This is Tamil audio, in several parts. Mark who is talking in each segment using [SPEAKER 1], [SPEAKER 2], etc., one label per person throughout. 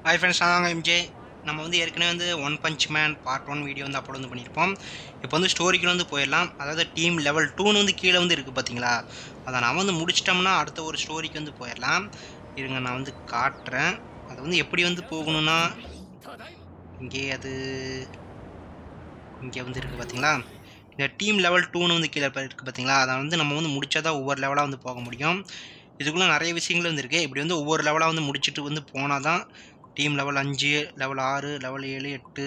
[SPEAKER 1] ஹாய் ஃப்ரெண்ட்ஸ், நாங்கள் எம்ஜே. நம்ம வந்து ஏற்கனவே வந்து one punch man part 1 video வந்து அப்லோட் வந்து பண்ணியிருப்போம். இப்போ வந்து ஸ்டோரிக்கு வந்து போயிடலாம். அதாவது டீம் லெவல் 2ன்னு வந்து கீழே வந்து இருக்குது பார்த்தீங்களா? அதை நான் வந்து முடிச்சிட்டோம்னா அடுத்த ஒரு ஸ்டோரிக்கு வந்து போயிடலாம். இருங்க, நான் வந்து காட்டுறேன். அது வந்து எப்படி வந்து போகணும்னா இங்கே வந்து இருக்குது பார்த்தீங்களா? இந்த டீம் லெவல் 2ன்னு வந்து கீழே இருக்குது பார்த்தீங்களா? அதை வந்து நம்ம வந்து முடிச்சாதான் ஒவ்வொரு லெவலாக வந்து போக முடியும். இதுக்குள்ளே நிறைய விஷயங்கள் வந்து இருக்குது. இப்படி வந்து ஒவ்வொரு லெவலாக வந்து முடிச்சுட்டு வந்து போனால் தான் டீம் லெவல் 5, லெவல் 6, லெவல் 7, 8,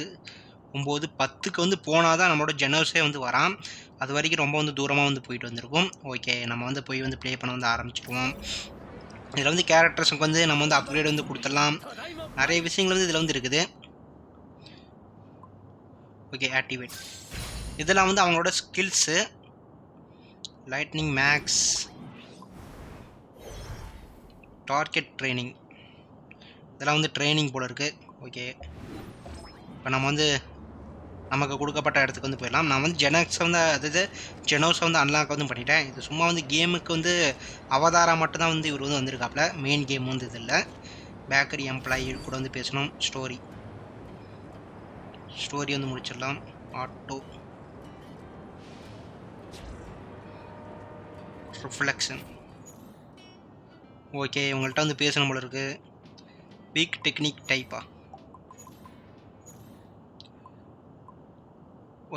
[SPEAKER 1] 9, 10க்கு வந்து போனால் தான் நம்மளோட ஜெனர்ஸே வந்து வரான். அது வரைக்கும் ரொம்ப வந்து தூரமாக வந்து போயிட்டு வந்திருக்கும். ஓகே, நம்ம வந்து போய் வந்து ப்ளே பண்ண வந்து ஆரம்பிச்சிடுவோம். இதில் வந்து கேரக்டர்ஸுக்கு வந்து நம்ம வந்து அப்கிரேட் வந்து கொடுத்துடலாம். நிறைய விஷயங்கள் வந்து இதில் வந்து இருக்குது. Okay, activate. இதெல்லாம் வந்து அவங்களோட skills. Lightning max, target training, இதெல்லாம் வந்து ட்ரைனிங் போல் இருக்குது. ஓகே, இப்போ நம்ம வந்து நமக்கு கொடுக்கப்பட்ட இடத்துக்கு வந்து போயிடலாம். நான் வந்து ஜெனோஸை வந்து அன்லாக் வந்து பண்ணிட்டேன். இது சும்மா வந்து கேமுக்கு வந்து அவதாரா மட்டும்தான் வந்து இவர் வந்து வந்திருக்காப்புல. மெயின் கேம் வந்து இது இல்லை. பேக்கரி எம்ப்ளாயி கூட வந்து பேசணும். ஸ்டோரி வந்து முடிச்சிடலாம். Auto reflection. ஓகே, உங்கள்கிட்ட வந்து பேசணும் போல இருக்கு. வீக் டெக்னிக் டைப்பா?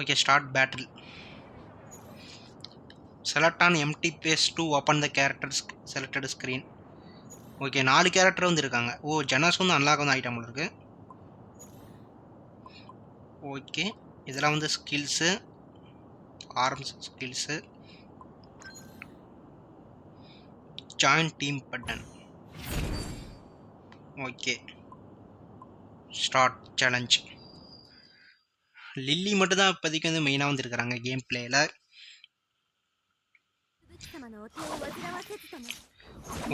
[SPEAKER 1] Okay, start battle. Select an empty base to open the characters selected screen. Okay, 4 character வந்து இருக்காங்க. ஓ, ஜெனஸ் வந்து அன்லாக் வந்து ஆகிட்டா போல இருக்கு. ஓகே, இதெல்லாம் வந்து skills, arms skills, join team button. Okay, start challenge. Lily மட்டும் தான் இப்போதைக்கு வந்து மெயினாக வந்து இருக்கிறாங்க கேம் பிளேயில்.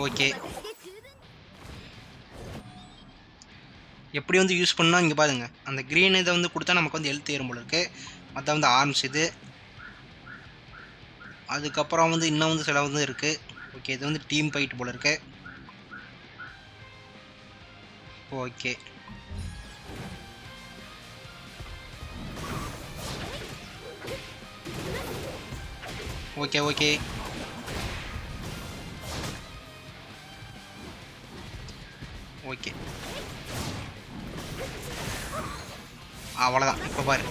[SPEAKER 1] ஓகே, எப்படி வந்து யூஸ் பண்ணால் இங்கே பாருங்க, அந்த க்ரீன் இதை வந்து கொடுத்தா நமக்கு வந்து ஹெல்த் ஏறும் போல இருக்குது. மற்ற வந்து ஆர்ம்ஸ் இது. அதுக்கப்புறம் வந்து இன்னும் வந்து சில வந்து இருக்குது. ஓகே, இது வந்து டீம் ஃபைட் போல இருக்கு. ஓகே, ஓகே, ஓகே, ஓகே, அவ்வளோதான். இப்போ பாரு,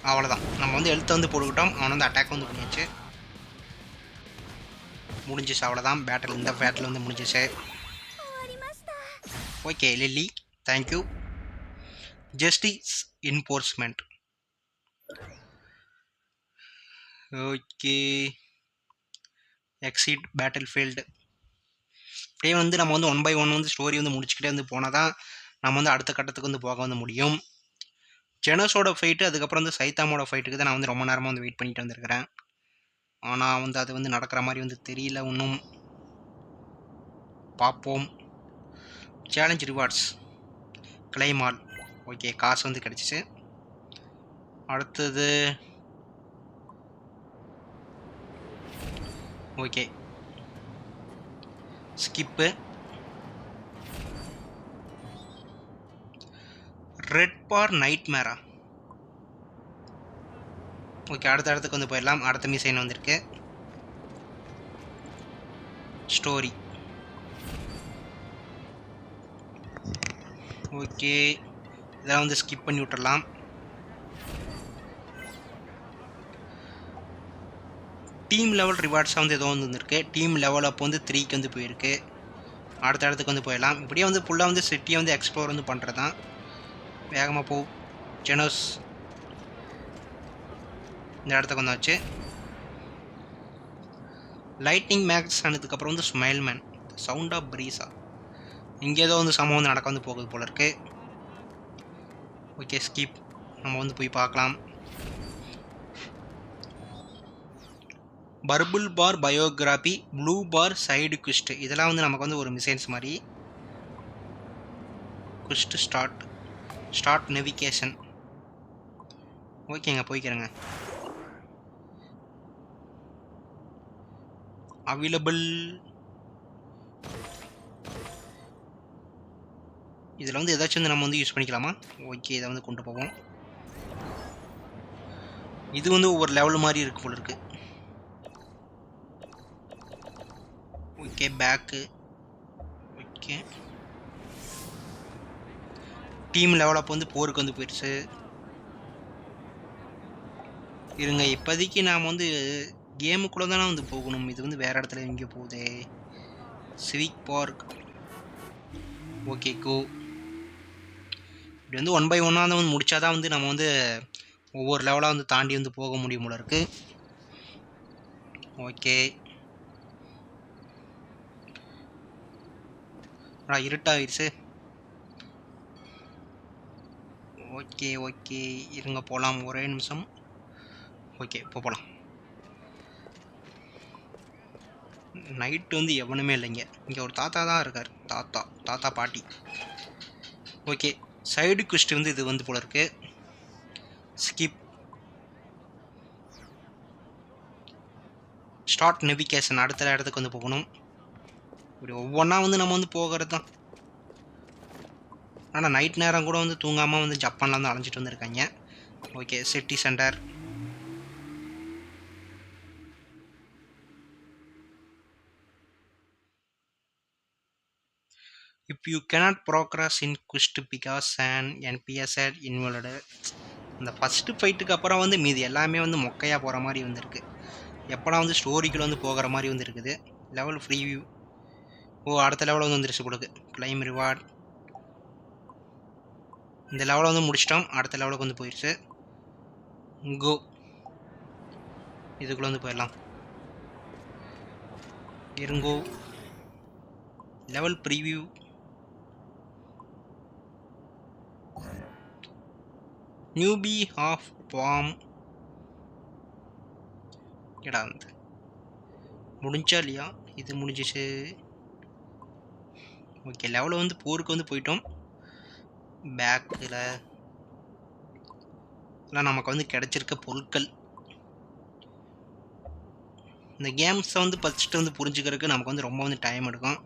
[SPEAKER 1] அவ்வளோதான். நம்ம வந்து ஹெல்த்தை வந்து போட்டுக்கிட்டோம். அவனை வந்து அட்டாக் வந்து பண்ணியாச்சு. முடிஞ்சிச்சு, அவ்வளோதான். பேட்டில் இந்த பேட்டில் வந்து முடிஞ்சிச்சு. Okay Lily, thank you. Justice enforcement. Okay, exit battle field. அப்படியே வந்து நம்ம வந்து 1 by 1 வந்து ஸ்டோரி வந்து முடிச்சுக்கிட்டே வந்து போனால் தான் நம்ம வந்து அடுத்த கட்டத்துக்கு வந்து போக வந்து முடியும். ஜெனஸோட ஃபைட்டு, அதுக்கப்புறம் வந்து சைத்தாமோட ஃபைட்டுக்கு தான் நான் வந்து ரொம்ப நேரமாக வந்து வெயிட் பண்ணிட்டு வந்திருக்கிறேன். ஆனால் வந்து அது வந்து நடக்கிற மாதிரி வந்து தெரியல இன்னும். பார்ப்போம். Challenge rewards, claim all. Okay, காசு வந்து கிடச்சிச்சு. அடுத்தது ஓகே, ஸ்கிப்பு. ரெட் பார் நைட் மேரா. ஓகே, அடுத்த இடத்துக்கு வந்து போயிடலாம். அடுத்த மிசைன் வந்திருக்கு. ஸ்டோரி. ஓகே, இதெல்லாம் வந்து ஸ்கிப் பண்ணி விட்டுடலாம். டீம் லெவல் ரிவார்ட்ஸாக வந்து ஏதோ வந்து வந்துருக்கு. டீம் லெவல் அப்போ வந்து 3க்கு வந்து போயிருக்கு. அடுத்த இடத்துக்கு வந்து போயிடலாம். இப்படியே வந்து ஃபுல்லாக வந்து சிட்டியை வந்து எக்ஸ்ப்ளோர் வந்து பண்ணுறது தான். வேகமாக போ ஜெனோஸ். இந்த இடத்துக்கு வந்தாச்சு. லைட்னிங் மேக்ஸ் ஆனதுக்கப்புறம் வந்து ஸ்மைல் மேன், சவுண்ட் ஆஃப் ப்ரீஸா. இங்கே ஏதோ வந்து சம்பவம் வந்து நடக்க வந்து போகுது போல இருக்கு. Okay, skip. நம்ம வந்து போய் பார்க்கலாம். பர்பிள் பார் பயோகிராபி, ப்ளூ பார் சைடு குவிஸ்ட். இதெல்லாம் வந்து நமக்கு வந்து ஒரு மிசைன்ஸ் மாதிரி. குவிஸ்ட் ஸ்டார்ட் நெவிகேஷன். ஓகேங்க, போய்க்கிறேங்க. அவைலபிள். இதில் வந்து ஏதாச்சும் வந்து நம்ம வந்து யூஸ் பண்ணிக்கலாமா? ஓகே, இதை வந்து கொண்டு போவோம். இது வந்து ஒவ்வொரு லெவல் மாதிரி இருக்கு போல இருக்கு. Okay, back. Okay, team level up வந்து போருக்கு வந்து போயிடுச்சு. இருங்க, இப்போதைக்கு நாம் வந்து கேமுக்குள்ளே தானே வந்து போகணும். இது வந்து வேறு இடத்துல எங்கேயோ போகுதே. Civic park. ஓகே, கோ. இப்படி வந்து 1 by 1 வந்து முடிச்சாதான் வந்து நம்ம வந்து ஒவ்வொரு லெவலாக வந்து தாண்டி வந்து போக முடியும் போல இருக்கு. ஓகே, இருட்டாகிடுச்சு. ஓகே ஓகே, இருங்க போகலாம், ஒரே நிமிஷம். ஓகே, இப்போ போகலாம். நைட்டு வந்து எவனுமே இல்லைங்க. இங்கே ஒரு தாத்தா தான் இருக்கார். தாத்தா பாட்டி. ஓகே, சைடு குஸ்ட் வந்து இது வந்து போல இருக்கு. ஸ்கிப். Start navigation. அடுத்த இடத்துக்கு வந்து போகணும். இப்படி ஒவ்வொன்றா வந்து நம்ம வந்து போகிறது தான். ஆனால் நைட் நேரம் கூட வந்து தூங்காமல் வந்து ஜப்பானில் வந்து அலைஞ்சிட்டு வந்துருக்காங்க. Okay, city centre. If you cannot progress in quest because and NPCs at involved. இந்த ஃபஸ்ட்டு ஃபைட்டுக்கு அப்புறம் வந்து மீதி எல்லாமே வந்து மொக்கையாக போகிற மாதிரி வந்துருக்கு. எப்போனா வந்து ஸ்டோரிக்குள்ள வந்து போகிற மாதிரி வந்து இருக்குது. Level free view. ஓ, அடுத்த லெவலில் வந்து வந்துருச்சு கொடுக்கு. Claim reward. இந்த லெவலை வந்து முடிச்சிட்டோம். அடுத்த லெவலுக்கு வந்து போயிடுச்சு. கோ. இதுக்குள்ளே வந்து போயிடலாம். இருங்கோ. Level preview. Newbie of bomb. எடா வந்து முடிஞ்சா இல்லையா? இது முடிஞ்சிச்சு. ஓகே, லெவலில் வந்து போருக்கு வந்து போயிட்டோம். பேக்கில் எல்லாம் நமக்கு வந்து கிடைச்சிருக்க பொருட்கள். இந்த கேம்ஸை வந்து ஃபஸ்ட்டு வந்து புரிஞ்சுக்கிறதுக்கு நமக்கு வந்து ரொம்ப வந்து டைம் எடுக்கும்.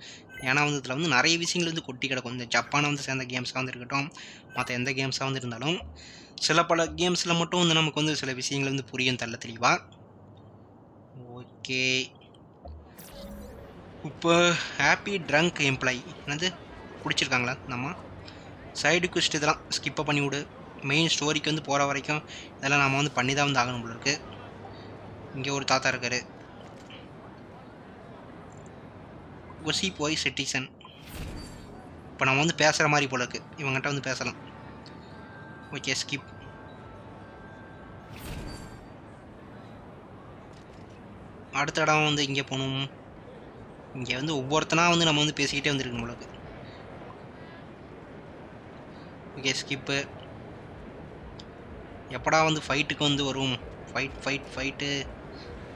[SPEAKER 1] ஏன்னா வந்து இதில் வந்து நிறைய விஷயங்கள் வந்து கொட்டி கிடக்கும். இந்த ஜப்பானை வந்து சேர்ந்த கேம்ஸாக வந்து இருக்கட்டும், மற்ற எந்த கேம்ஸாக வந்து இருந்தாலும் சில பல கேம்ஸில் மட்டும் வந்து நமக்கு வந்து சில விஷயங்கள் வந்து புரியும் தள்ள தெளிவா. ஓகே, இப்போ ஹாப்பி ட்ரங்க் எம்ப்ளாயி என்னது பிடிச்சிருக்காங்களா? நம்ம சைடு குஸ்ட் இதெல்லாம் ஸ்கிப்பை பண்ணி விடு. மெயின் ஸ்டோரிக்கு வந்து போகிற வரைக்கும் இதெல்லாம் நம்ம வந்து பண்ணி தான் வந்து ஆகணும் போல இருக்குது. இங்கே ஒரு தாத்தா இருக்கார். ஒசி போய் சிட்டிசன். இப்போ நம்ம வந்து பேசுகிற மாதிரி போல இருக்குது. இவங்ககிட்ட வந்து பேசலாம். Okay, skip. அடுத்த இடம் வந்து இங்கே போகணும். இங்கே வந்து ஒவ்வொருத்தனா வந்து நம்ம வந்து பேசிக்கிட்டே வந்துருக்கணும் போல இருக்குது. Okay, skip. எப்படா வந்து ஃபைட்டுக்கு வந்து வரும்? ஃபைட்டு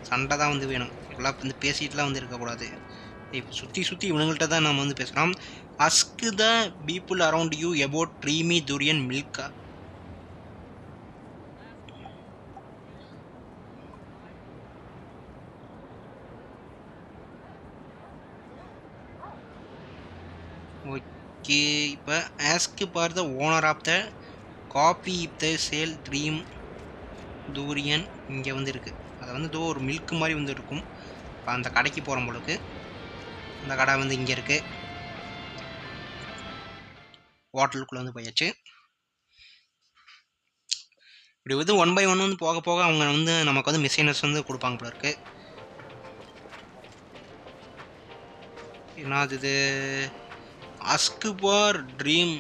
[SPEAKER 1] சண்டை தான் வந்து வேணும். இப்போலாம் வந்து பேசிகிட்டுலாம் வந்து இருக்கக்கூடாது. இப்போ சுற்றி இவனுங்கள்ட்ட தான் நம்ம வந்து பேசுகிறோம். Ask the people around you about dreamy durian மில்கா. ஓகே, இப்போ ask for the owner of the coffee if the sale dream durian. இங்கே வந்து இருக்குது. அதை வந்து ஏதோ ஒரு மில்க் மாதிரி வந்து இருக்கும். இப்போ அந்த கடைக்கு போகிற போலுக்கு. அந்த கடை வந்து இங்கே இருக்குது. ஹோட்டலுக்குள்ளே வந்து போயாச்சு. இப்படி வந்து 1 by 1 வந்து போக போக அவங்க வந்து நமக்கு வந்து மிஷினஸ் வந்து கொடுப்பாங்க போல இருக்கு. என்னது இது? Ask for dream.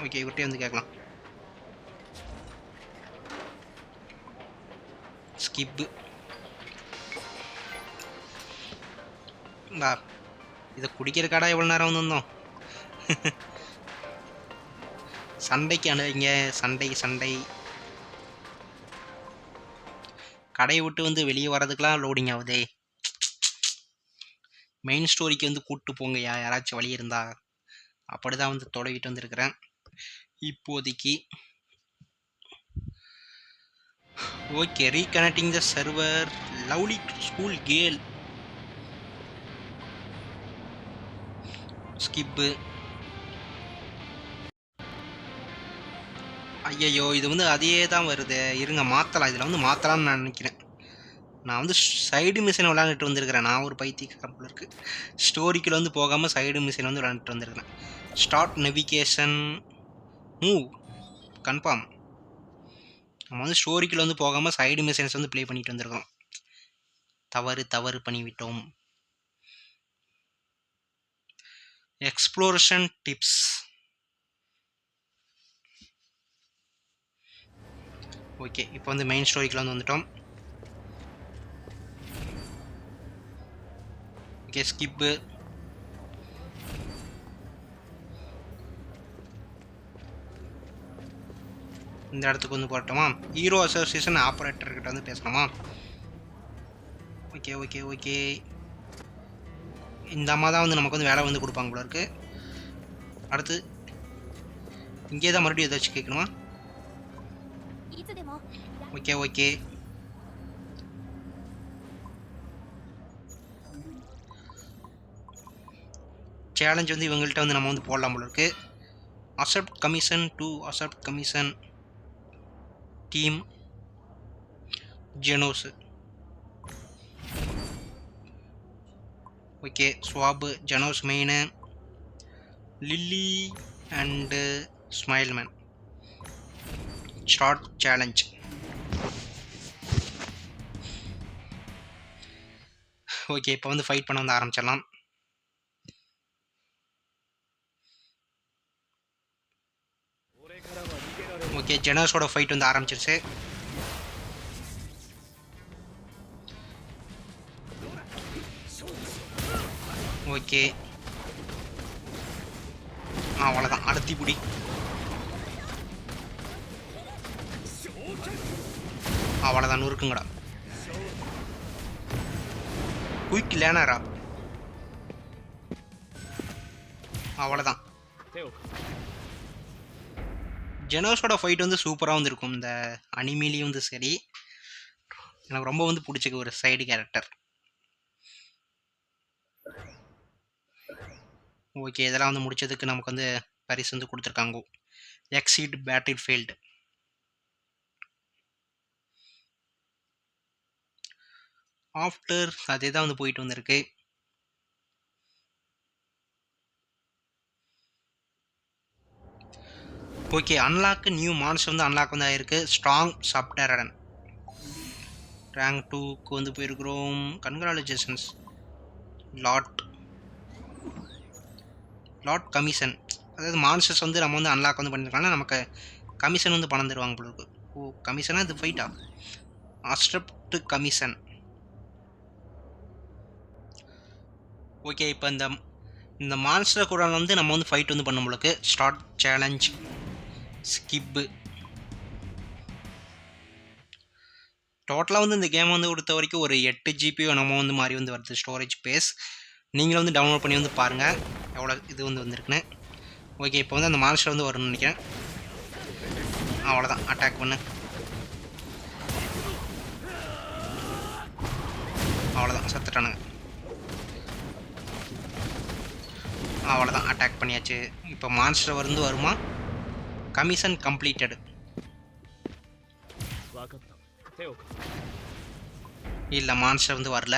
[SPEAKER 1] ஓகே, இவர்கிட்டே வந்து கேட்கலாம். ஸ்கிப்பு. இதை குடிக்கிற கடை எவ்வளோ நேரம் வந்து வந்தோம். சண்டைக்கு அணுங்க. சண்டை. கடையை விட்டு வந்து வெளியே வர்றதுக்கெலாம் லோடிங் ஆகுதே. மெயின் ஸ்டோரிக்கு வந்து கூப்பிட்டு போங்கயா, யாராச்சும் வழி இருந்தா. அப்படிதான் வந்து தொடங்கிட்டு வந்துருக்கிறேன் இப்போதைக்கு. ஓகே, ரீகனெக்டிங் த server. Lovely school girl. Skip. ஐயையோ! இது வந்து அதே தான் வருதே. இருங்க மாத்தலாம். இதில வந்து மாத்தலாம்னு நான் நினைக்கிறேன். நான் வந்து சைடு மிஷின் விளையாண்டுட்டு வந்திருக்கிறேன். நான் ஒரு பைத்தியக்காரன் போல இருக்கு. ஸ்டோரிக்குள்ள வந்து போகாம சைடு மிஷின் வந்து விளையாண்டுட்டு வந்திருக்கிறேன். Start navigation move confirm. நம்ம வந்து ஸ்டோரிக்குள்ள வந்து போகாம சைடு மிஷின்ஸ் வந்து ப்ளே பண்ணிட்டு வந்திருக்கிறோம். தவறு பண்ணிவிட்டோம். Exploration tips. ஓகே, இப்போ வந்து மெயின் ஸ்டோரிக்குள்ள வந்து வந்துட்டோம். Okay, skip. இந்த இடத்துக்கு வந்து போட்டோமா? ஹீரோ அசோசியேஷன் ஆப்ரேட்டர் கிட்ட வந்து பேசலாமா? ஓகே. இந்த அம்மா தான் வந்து நமக்கு வந்து வேலை வந்து கொடுப்பாங்க போல இருக்கு. அடுத்து இங்கே தான் மறுபடியும் ஏதாச்சும் கேட்கணுமா? ஓகே. சேலஞ்ச் வந்து இவங்கள்ட்ட வந்து நம்ம வந்து போடலாம் போல இருக்கு. Accept commission to accept commission team Genos. Okay, swap Genos main, Lily and Smileman. Start challenge. Okay, இப்போ வந்து ஃபைட் பண்ண வந்து ஆரம்பிச்சிடலாம். ஓகே, ஜெனோஸோட ஃபைட் வந்து ஆரம்பிச்சிருச்சு. ஓகே, அவ்வளோதான். அடுத்தி புடி. அவ்வளோதான், நூறுக்குங்கடா. குயிக் லேனரா? அவ்வளோதான். ஜெனோஸோட ஃபைட் வந்து சூப்பராக வந்து இருக்கும். இந்த அனிமேலையும் வந்து சரி, எனக்கு ரொம்ப வந்து பிடிச்சிருக்கு ஒரு சைடு கேரக்டர். ஓகே, இதெல்லாம் வந்து முடிச்சதுக்கு நமக்கு வந்து பரிசு வந்து கொடுத்துருக்காங்க. Exceed battle field. ஆஃப்டர் அதே தான் வந்து போயிட்டு வந்திருக்கு. ஓகே, அன்லாக் நியூ மான்ஸ்டர் வந்து அன்லாக் வந்து ஆயிருக்கு. ஸ்ட்ராங் சப்டரன் ரேங்க் 2க்கு வந்து போயிருக்கிறோம். Congratulations lot commission. அதாவது மான்ஸ்டர்ஸ் வந்து நம்ம வந்து அன்லாக் வந்து பண்ணியிருக்கோம்னா நமக்கு கமிஷன் வந்து பணம் தருவாங்க போல இருக்கு. ஓ, கமிஷனா இது ஃபைட்டா? Accept commission. ஓகே, இப்போ இந்த மான்ஸ்டர் கூட வந்து நம்ம வந்து ஃபைட் வந்து பண்ண முடியல. Start challenge. ஸ்கிப்பு. டோட்டலாக வந்து இந்த கேம் வந்து கொடுத்த வரைக்கும் ஒரு 8 GB நம்ம வந்து மாதிரி வந்து வருது ஸ்டோரேஜ் ஸ்பேஸ். நீங்களும் வந்து டவுன்லோட் பண்ணி வந்து பாருங்கள் எவ்வளோ இது வந்து வந்திருக்குன்னு. ஓகே, இப்போ வந்து அந்த மான்ஸ்டர் வந்து வரும்னு நினைக்கிறேன். அவ்வளோதான், அட்டாக் பண்ணு. அவ்வளோதான், செத்துட்டானுங்க. அவ்வளோதான், அட்டாக் பண்ணியாச்சு. இப்போ மான்ஸ்டர் வந்து வருமா? Commission completed. இல்லை, மான்ஸ்டர் வந்து வரல.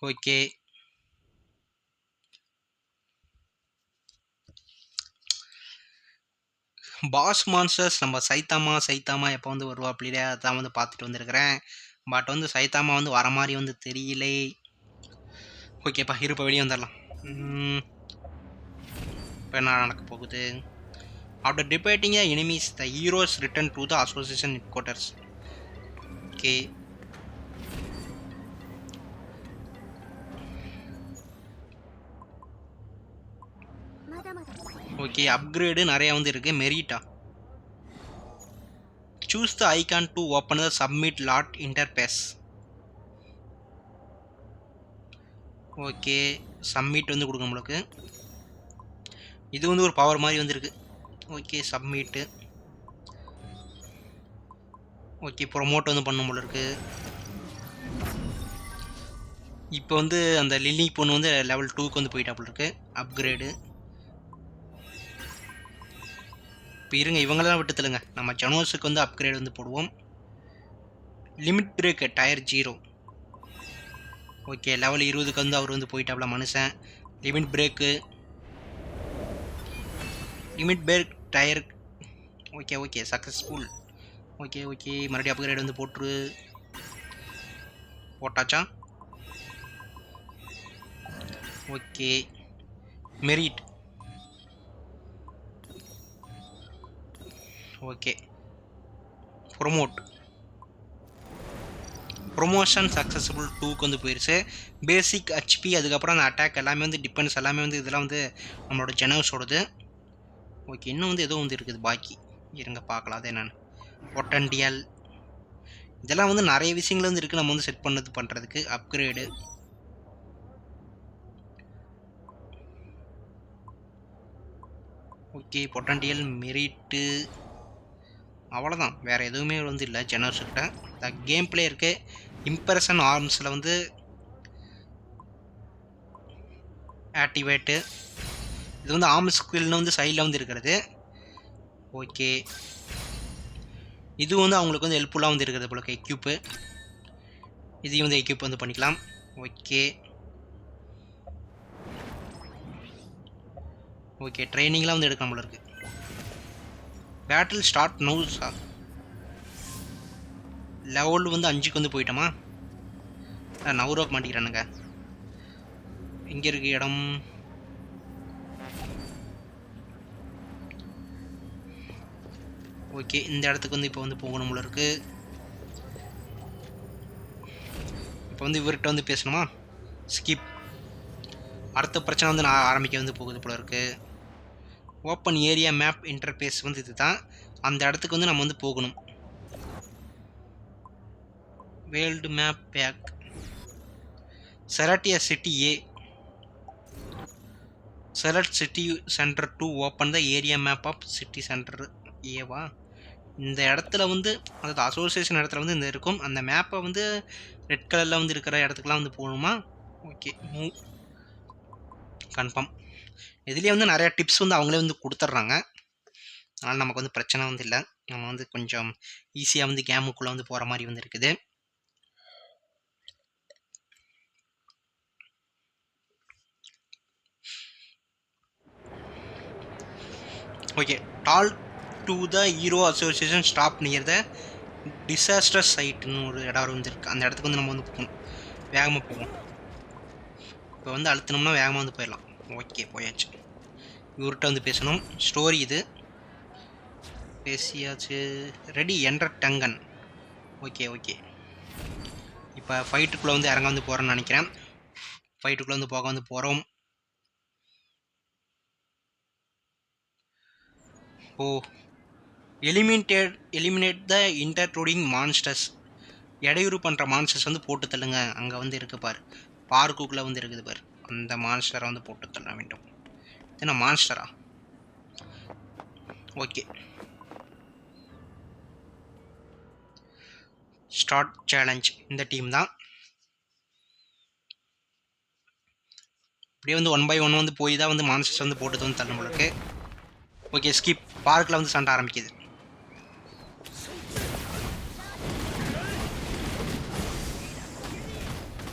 [SPEAKER 1] ஓகே, பாஸ் மான்ஸ்டர்ஸ் நம்ம சைத்தாமா எப்போ வந்து வருவா அப்படியே அதான் வந்து பார்த்துட்டு வந்துருக்கிறேன். பட் வந்து சைத்தாமா வந்து வர மாதிரி வந்து தெரியல. ஓகேப்பா, இருப்ப வெளியே வந்துடலாம். இப்போ என்ன நடக்க போகுது? After defeating enemies the heroes return to the association headquarters. Okay, okay, upgrade நிறையா வந்து இருக்குது. மெரிட்டா choose the icon to open the submit lot interface. Okay, submit வந்து கொடுக்க நம்மளுக்கு. இது வந்து ஒரு பவர் மாதிரி வந்துருக்கு. Okay, submit. ஓகே, ப்ரொமோட் வந்து பண்ண போல இருக்கு. இப்போ வந்து அந்த லில்லி பொண்ணு வந்து லெவல் 2க்கு வந்து போயிட்டாப்புல இருக்கு அப்கிரேடு. இப்போ இருங்க, இவங்களாம் விட்டு தள்ளுங்க, நம்ம ஜனோஸுக்கு வந்து அப்கிரேட் வந்து போடுவோம். Limit break tier 0. Okay, level 20க்கு வந்து அவர் வந்து போயிட்டாப்புல மனுஷன். Limit break tier. Okay okay, successful. Okay okay, மறுபடியும் அப்கிரேட் வந்து போட்டாச்சா? Okay, merit. Okay, promotion successful 2க்கு வந்து போயிடுச்சு. பேசிக் ஹெச்பி, அதுக்கப்புறம் அந்த அட்டாக் எல்லாமே வந்து டிபெண்ட்ஸ் எல்லாமே வந்து இதெல்லாம் வந்து நம்மளோட ஜெனோஸோடது. ஓகே, இன்னும் வந்து ஏதோ வந்து இருக்குது பாக்கி, இருங்க பார்க்கலாம் அது என்னென்னு. பொட்டன்டியல், இதெல்லாம் வந்து நிறைய விஷயங்கள் வந்து இருக்குது நம்ம வந்து செட் பண்ணுறதுக்கு அப்கிரேடு. ஓகே, பொட்டன்டியல், மெரிட்டு, அவ்வளோதான், வேறு எதுவுமே வந்து இல்லை ஜெனோஸ்கிட்ட. த கேம் பிளே இருக்குது. இம்ப்ரெஷன் ஆர்ம்ஸில் வந்து ஆக்டிவேட்டு, இது வந்து ஆர்ம் ஸ்கில்னு வந்து சைடில் வந்து இருக்கிறது. ஓகே, இது வந்து அவங்களுக்கு வந்து ஹெல்ப்ஃபுல்லாக வந்து இருக்கிறது போல எக்யூப்பு. இதையும் வந்து எக்யூப் வந்து பண்ணிக்கலாம். ஓகே ஓகே, ட்ரைனிங்லாம் வந்து எடுக்க நம்மளுக்கு. Battle start no sir. Level வந்து 5க்கு வந்து போயிட்டோமா? நவரோக்கு மாட்டிக்கிறானுங்க. இங்கே இருக்கு இடம். ஓகே, இந்த இடத்துக்கு வந்து இப்போ வந்து போகணும் போல இருக்கு. இப்போ வந்து இவர்கிட்ட வந்து பேசணுமா? ஸ்கிப். அடுத்த பிரச்சனை வந்து நான் ஆரம்பிக்க வந்து போகுது போல இருக்கு. ஓப்பன் ஏரியா மேப் இன்டர்பேஸ் வந்து இது தான். அந்த இடத்துக்கு வந்து நம்ம வந்து போகணும். World map back. Select city A. Select city center to open the area map of city center ஏவா? இந்த இடத்துல வந்து அதாவது அசோசியேஷன் இடத்துல வந்து இந்த இருக்கும். அந்த மேப்பை வந்து ரெட் கலரில் வந்து இருக்கிற இடத்துக்குலாம் வந்து போகணுமா? Okay, move confirm. இதுலேயே வந்து நிறையா டிப்ஸ் வந்து அவங்களே வந்து கொடுத்துட்றாங்க. அதனால் நமக்கு வந்து பிரச்சனை வந்து இல்லை. நம்ம வந்து கொஞ்சம் ஈஸியாக வந்து கேமுக்குள்ளே வந்து போகிற மாதிரி வந்து இருக்குது. Okay, talk to the hero association stop near the disaster சைட்டுன்னு ஒரு இடம் வந்து இருக்குது. அந்த இடத்துக்கு வந்து நம்ம வந்து போகணும். வேகமாக போவோம். இப்போ வந்து அழுத்தினோம்னா வேகமாக வந்து போயிடலாம். ஓகே, போயாச்சு. இவர்கிட்ட வந்து பேசணும். ஸ்டோரி இது பேசியாச்சு. Ready enter dungeon. Okay okay, இப்போ ஃபைட்டுக்குள்ளே வந்து இறங்க வந்து போகிறேன்னு நினைக்கிறேன். ஃபைட்டுக்குள்ளே வந்து போக வந்து போகிறோம். ஓ, எலிமினேட் த இன்டர்ட்ரூடிங் மான்ஸ்டர்ஸ். இடையூறு பண்ணுற மான்ஸ்டர்ஸ் வந்து போட்டு தள்ளுங்க. அங்கே வந்து இருக்கு பார், பார்க்குள்ளே வந்து இருக்குது பார், அந்த மான்ஸ்டரை வந்து போட்டு தள்ள வேண்டும். என்ன மான்ஸ்டரா? Okay, start challenge. இந்த டீம் தான். இப்படியே வந்து 1 by 1 வந்து போய் தான் வந்து மான்ஸ்டர்ஸ் வந்து போட்டு வந்து தள்ளும் போல இருக்கு. Okay, skip. பார்க்கில் வந்து சண்டை ஆரம்பிக்குது.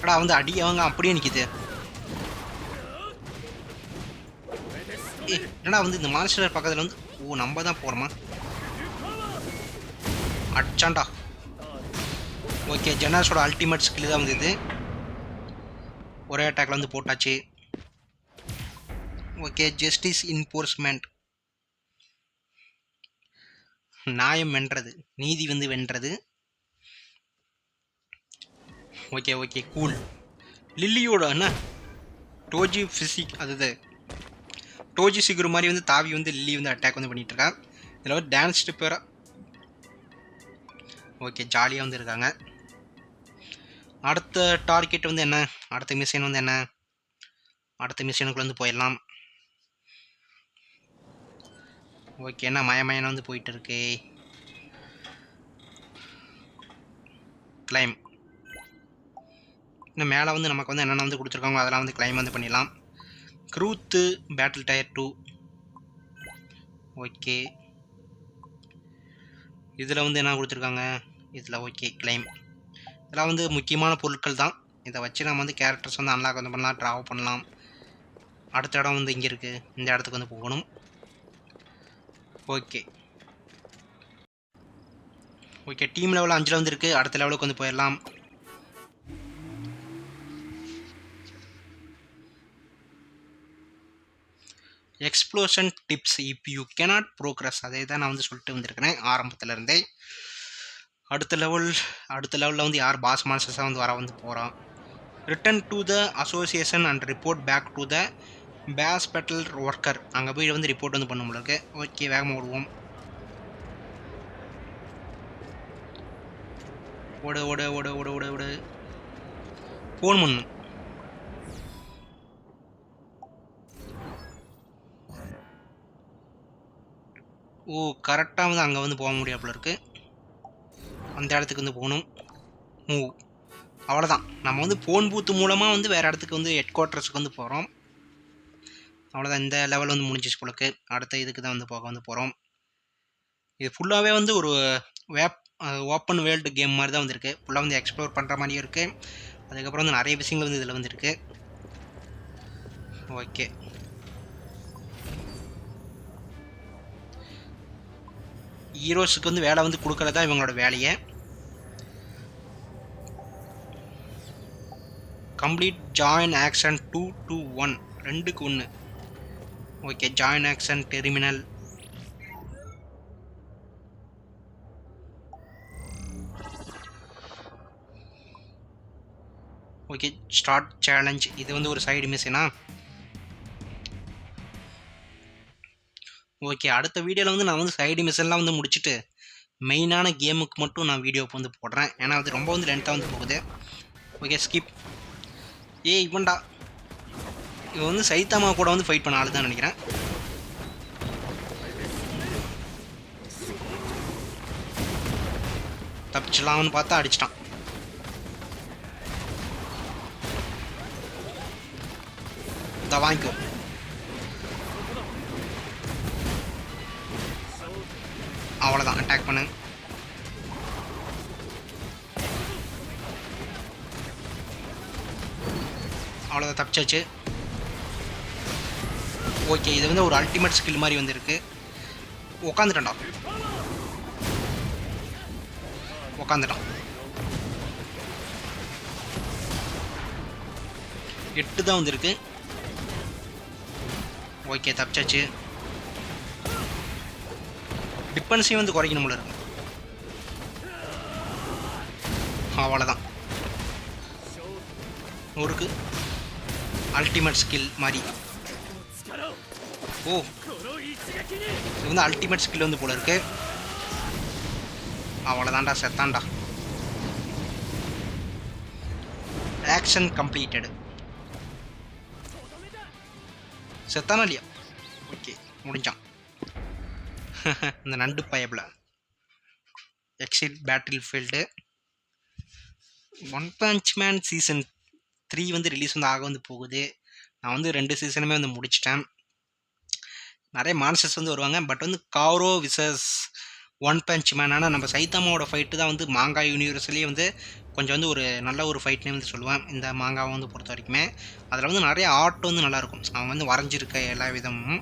[SPEAKER 1] அடா வந்து அடியவங்க அப்படியே நிற்கிது. என்னடா வந்து இந்த மான்ஸ்டர் பக்கத்தில் வந்து, ஓ நம்ம தான் போகிறோமா? அடிச்சாண்டா. ஓகே, ஜெனர்ஸோட அல்டிமேட் ஸ்கில் தான் வந்து இது. ஒரே அட்டாக்ல வந்து போட்டாச்சு. Okay, justice enforcement. நியாயம் வென்றது, நீதி வந்து வென்றது. Okay okay, cool. லில்லியோட என்ன டோஜி ஃபிசிக், அது டோஜி சிகுரு மாதிரி வந்து தாவி வந்து லில்லி வந்து அட்டாக் வந்து பண்ணிட்டு இருக்கா. இதில் வந்து டான்ஸ் ஸ்டெப்பரா. ஓகே, ஜாலியாக வந்து இருக்காங்க. அடுத்த டார்கெட் வந்து என்ன? அடுத்த மிஷன் வந்து என்ன? அடுத்த மிஷனுக்குள்ள வந்து போயிடலாம். ஓகே, என்ன மயமயன வந்து போயிட்டு இருக்கு. கிளைம். இன்னும் மேலே வந்து நமக்கு வந்து என்னென்ன வந்து கொடுத்துருக்காங்களோ அதெல்லாம் வந்து கிளைம் வந்து பண்ணிடலாம். க்ரூத்து பேட்டில் டயர் 2. ஓகே, இதில் வந்து என்ன கொடுத்துருக்காங்க, இதில் ஓகே கிளைம். இதெல்லாம் வந்து முக்கியமான பொருட்கள் தான். இதை வச்சு நம்ம வந்து கேரக்டர்ஸ் வந்து அன்லாக் வந்து பண்ணலாம், ட்ராவ் பண்ணலாம். அடுத்த இடம் வந்து இங்கே இருக்குது, இந்த இடத்துக்கு வந்து போகணும். ஓகே ஓகே, டீம் லெவல் 5 வந்து இருக்குது. அடுத்த லெவலுக்கு வந்து போயிடலாம். எக்ஸ்ப்ளோஷன் டிப்ஸ் இப் யூ கேனாட் ப்ரோக்ரஸ், அதே தான் நான் வந்து சொல்லிட்டு வந்திருக்கிறேன் ஆரம்பத்துலேருந்தே. அடுத்த லெவலில் வந்து யார் பாஸ் மாஸ்டர்ஸாக வந்து வர வந்து போகிறான். Return to the association and report back to the base petal worker. அங்கே போய் வந்து ரிப்போர்ட் வந்து பண்ண முடியல. ஓகே, வேகமாக ஓடுவோம். ஓடு ஓடு ஓடு ஓடு ஓடு ஓடு, ஃபோன் பண்ணு. ஓ, கரெக்டாக வந்து அங்கே வந்து போக முடியாப்புல இருக்குது. அந்த இடத்துக்கு வந்து போகணும். மூவ், அவ்வளோதான். நம்ம வந்து ஃபோன் பூத்து மூலமாக வந்து வேறு இடத்துக்கு வந்து ஹெட் குவார்ட்டர்ஸுக்கு வந்து போகிறோம். அவ்வளோதான், இந்த லெவல் வந்து முடிஞ்சிச்சு போலக்கு. அடுத்த இதுக்கு தான் வந்து போக வந்து போகிறோம். இது ஃபுல்லாகவே வந்து ஒரு ஓப்பன் வேர்ல்டு கேம் மாதிரி தான் வந்துருக்கு. ஃபுல்லாக வந்து எக்ஸ்ப்ளோர் பண்ணுற மாதிரியும் இருக்குது. அதுக்கப்புறம் வந்து நிறைய விஷயங்கள் வந்து இதில் வந்துருக்கு. ஓகே, ஹீரோஸுக்கு வந்து வேலை வந்து கொடுக்குறதா இவங்களோட வேலையை. கம்ப்ளீட் ஜாயின் ஆக்ஷன் 2-1, 2க்கு 1. Okay, join action terminal. Okay, start challenge. இது வந்து ஒரு சைடு மிஷனா. ஓகே, அடுத்த வீடியோவில் வந்து நான் வந்து சைடு மிஷன்லாம் வந்து முடிச்சுட்டு மெயினான கேமுக்கு மட்டும் நான் வீடியோ வந்து போடுறேன். ஏன்னா அது ரொம்ப வந்து லென்த்தாக வந்து போகுது. Okay, skip. இவன்டா, இவன் வந்து சைத்தாமா கூட வந்து ஃபைட் பண்ண ஆளு தான் நினைக்கிறேன். தப்பிச்சலாம்னு பார்த்தா அடிச்சிட்டான். இதை வாங்கிக்கோ. அவ்வளோதான், அட்டாக் பண்ணு. அவ்வளோதான், தப்பிச்சாச்சு. ஓகே, இது வந்து ஒரு அல்டிமேட் ஸ்கில் மாதிரி வந்துருக்கு. உட்காந்துட்டான்டா, உட்காந்துட்டான். 8 தான் வந்துருக்கு. ஓகே, தப்பிச்சாச்சு. டிபென்ஸையும் வந்து குறைக்கணும் போல இருக்கு. அவ்வளோதான், ஒருக்கு அல்டிமேட் ஸ்கில் மாதிரி. ஓ, இது வந்து அல்டிமேட் ஸ்கில் வந்து போல இருக்கு. அவ்வளோதான்டா, செத்தான்டா. Action completed. செத்தானா இல்லையா? ஓகே, முடிஞ்சான். இந்த நண்டு பயபில். Exit battle field. One punch Man season 3 வந்து ரிலீஸ் வந்து ஆக வந்து போகுது. நான் வந்து 2 சீசனுமே வந்து முடிச்சிட்டேன். நிறைய மான்ஸ்டர்ஸ் வந்து வருவாங்க. பட் வந்து காரோ விசஸ் ஒன் பஞ்ச் மேன். ஆனால் நம்ம சைத்தாமாவோட ஃபைட்டு தான் வந்து மாங்கா யூனிவர்ஸ்லேயே வந்து கொஞ்சம் வந்து ஒரு நல்ல ஒரு ஃபைட்னே வந்து சொல்லுவேன் இந்த மாங்காவை வந்து பொறுத்த வரைக்குமே. அதில் வந்து நிறைய ஆர்ட் வந்து நல்லாயிருக்கும். அவன் வந்து வரைஞ்சிருக்க எல்லா விதமும்.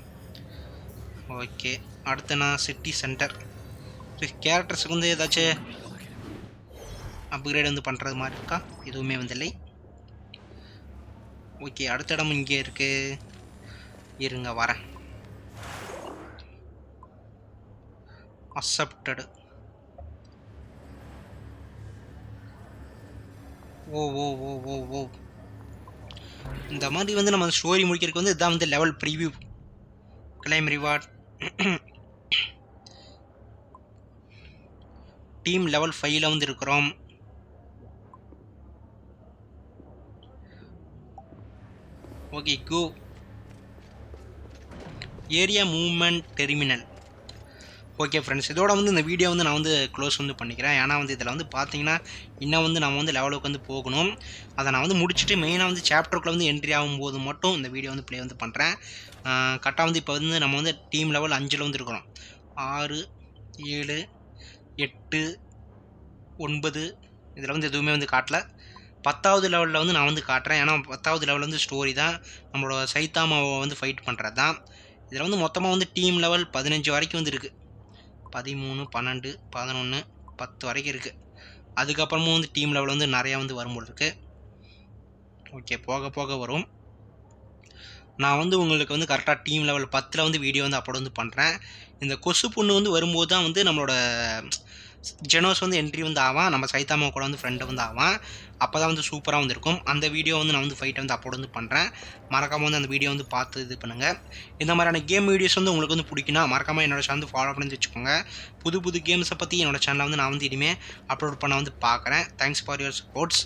[SPEAKER 1] ஓகே, அடுத்து நான் சிட்டி சென்டர். கேரக்டர்ஸுக்கு வந்து ஏதாச்சும் அப்கிரேட் வந்து பண்ணுறது மாதிரி இருக்கா? எதுவுமே வந்து இல்லை. ஓகே, அடுத்த இடம் இங்கே இருக்குது. இருங்க வரேன். அக்செப்டடு. ஓ ஓ ஓ ஓ ஓ இந்த மாதிரி வந்து நம்ம ஸ்டோரி முடிக்கிறதுக்கு வந்து இதுதான் வந்து level preview. Claim reward. Team level 5ல் வந்து இருக்கிறோம். Okay, go area movement terminal. Okay friends, இதோட வந்து இந்த வீடியோ வந்து நான் வந்து க்ளோஸ் வந்து பண்ணிக்கிறேன். ஏன்னா வந்து இதில் வந்து பார்த்தீங்கன்னா, இன்னும் வந்து நம்ம வந்து லெவலுக்கு வந்து போகணும். அதை நான் வந்து முடிச்சுட்டு மெயினாக வந்து சாப்டருக்குள்ள வந்து என்ட்ரி ஆகும்போது மட்டும் இந்த வீடியோ வந்து ப்ளே வந்து பண்ணுறேன். கரெக்டாக வந்து இப்போ வந்து நம்ம வந்து டீம் லெவல் 5ல் வந்து இருக்கிறோம். 6, 7, 8, 9 இதில் வந்து எதுவுமே வந்து காட்டல. 10வது லெவலில் வந்து நான் வந்து காட்டுறேன். ஏன்னா 10வது லெவல் வந்து ஸ்டோரி தான். நம்மளோட சைத்தாமாவை வந்து ஃபைட் பண்ணுறது தான். இதில் வந்து மொத்தமாக வந்து டீம் லெவல் 15 வரைக்கும் வந்து இருக்குது. 13, 12, 11, 10 வரைக்கும் இருக்குது. அதுக்கப்புறமும் வந்து டீம் லெவல் வந்து நிறையா வந்து வரும்போது இருக்குது. ஓகே, போக போக வரும். நான் வந்து உங்களுக்கு வந்து கரெக்டாக டீம் லெவல் 10ல் வந்து வீடியோ வந்து அப்லோட் வந்து பண்ணுறேன். இந்த கொசு பொண்ணு வந்து வரும்போது தான் வந்து நம்மளோட ஜெனோஸ் வந்து என்ட்ரி வந்து ஆவான். நம்ம சைத்தாமா கூட வந்து ஃப்ரெண்டு வந்து ஆவான். அப்போ தான் வந்து சூப்பராக வந்து இருக்கும். அந்த வீடியோ வந்து நான் வந்து ஃபைட்டை வந்து அப்லோட் வந்து பண்ணுறேன். மறக்காமல் வந்து அந்த வீடியோ வந்து பார்த்து இது பண்ணுங்கள். இந்த மாதிரியான கேம் வீடியோஸ் வந்து உங்களுக்கு வந்து பிடிக்குன்னா மறக்காமல் என்னோட சேனல் ஃபாலோ பண்ணி வச்சுக்கோங்க. புது புது கேம்ஸை பற்றி என்னோட சேனலை வந்து நான் வந்து இனிமேல் அப்லோட் பண்ண வந்து பார்க்குறேன். Thanks for your supports.